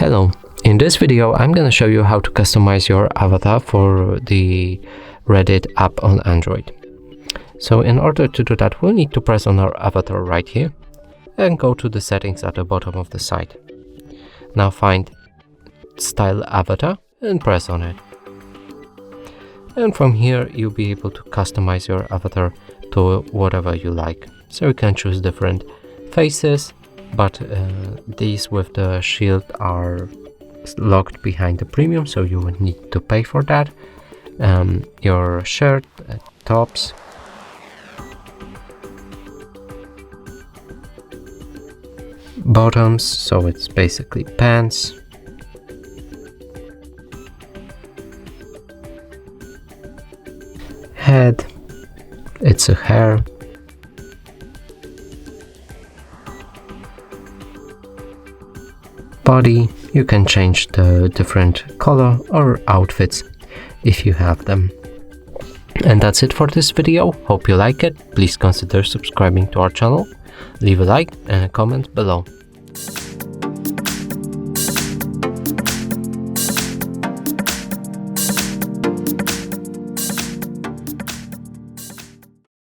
Hello, in this video I'm gonna show you how to customize your avatar for the Reddit app on Android. So in order to do that, we'll need to press on our avatar right here and go to the settings at the bottom of the site. Now find Style Avatar and press on it. And from here you'll be able to customize your avatar to whatever you like. So you can choose different faces, but these with the shield are locked behind the premium, so you would need to pay for that. Your shirt, tops, bottoms, so it's basically pants, head, it's a hair, body, you can change the different color or outfits if you have them. And that's it for this video. Hope you like it. Please consider subscribing to our channel, leave a like and a comment below.